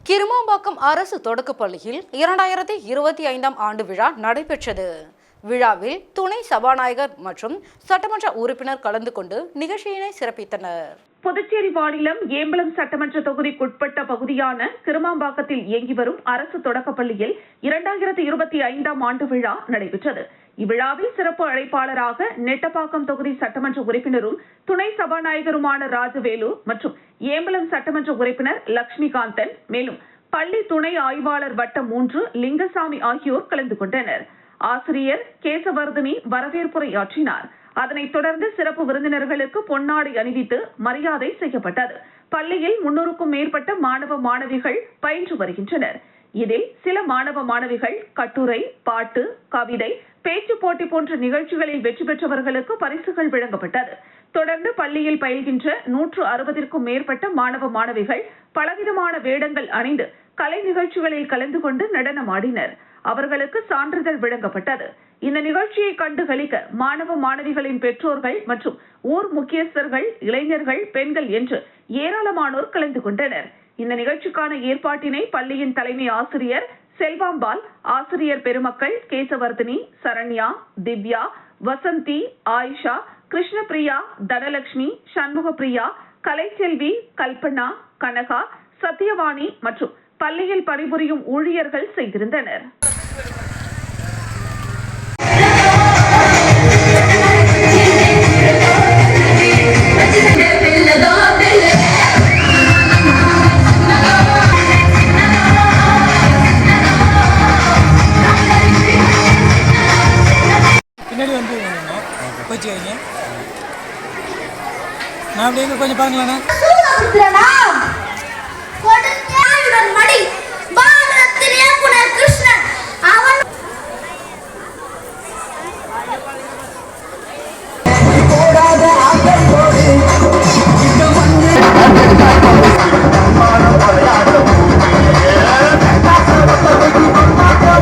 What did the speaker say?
கிருமாம்பாக்கம் அரசு தொடக்கப்பள்ளியில் 2025 ஆண்டு விழா நடைபெற்றது. விழாவில் துணை சபாநாயகர் மற்றும் சட்டமன்ற உறுப்பினர் கலந்து கொண்டு நிகழ்ச்சியினை சிறப்பித்தனர். புதுச்சேரி மாநிலம் ஏம்பலம் சட்டமன்ற தொகுதிக்குட்பட்ட பகுதியான கிருமாம்பாக்கத்தில் இயங்கி வரும் அரசு தொடக்கப்பள்ளியில் 2025 ஆண்டு விழா நடைபெற்றது. இவ்விழாவில் சிறப்பு அழைப்பாளராக நெட்டப்பாக்கம் தொகுதி சட்டமன்ற உறுப்பினரும் துணை சபாநாயகருமான ராஜவேலு மற்றும் ஏம்பலம் சட்டமன்ற உறுப்பினர் லட்சுமிகாந்தன், மேலும் பள்ளி துணை ஆய்வாளர் வட்டம் 3 லிங்கசாமி ஆகியோர் கலந்து கொண்டனர். ஆசிரியர் கேசவர்தினி வரவேற்புரையாற்றினார். அதனைத் தொடர்ந்து சிறப்பு விருந்தினர்களுக்கு பொன்னாடை அணிவித்து மரியாதை செய்யப்பட்டது. பள்ளியில் 300க்கும் மேற்பட்ட மாணவ மாணவிகள் பயின்று வருகின்றனர். இதில் சில மாணவ மாணவிகள் கட்டுரை, பாட்டு, கவிதை, பேச்சு போட்டி போன்ற நிகழ்ச்சிகளில் வெற்றி பெற்றவர்களுக்கு பரிசுகள் வழங்கப்பட்டது. தொடர்ந்து பள்ளியில் பயில்கின்ற 160க்கும் மேற்பட்ட மாணவ மாணவிகள் பலவிதமான வேடங்கள் அணிந்து கலை நிகழ்ச்சிகளில் கலந்து கொண்டு நடனமாடினர். அவர்களுக்கு சான்றிதழ் வழங்கப்பட்டது. இந்த நிகழ்ச்சியை கண்டு களிக்க மாணவ மாணவிகளின் பெற்றோர்கள் மற்றும் ஊர் முக்கியஸ்தர்கள், இளைஞர்கள், பெண்கள் என்று ஏராளமானோர் கலந்து கொண்டனர். இந்த நிகழ்ச்சிக்கான ஏற்பாட்டினை பள்ளியின் தலைமை ஆசிரியர் செல்வாம்பால், ஆசிரியர் பெருமக்கள் கேசவர்தினி, சரண்யா, திவ்யா, வசந்தி, ஆயிஷா, கிருஷ்ணபிரியா, தனலட்சுமி, சண்முகப்பிரியா, கலைச்செல்வி, கல்பனா, கனகா, சத்யவாணி மற்றும் பள்ளியில் பணிபுரியும் ஊழியர்கள் செய்திருந்தனர். பின்னாடி வந்து போச்சு வைங்க. நான் அப்படியே கொஞ்சம் பாருங்களேண்ணா.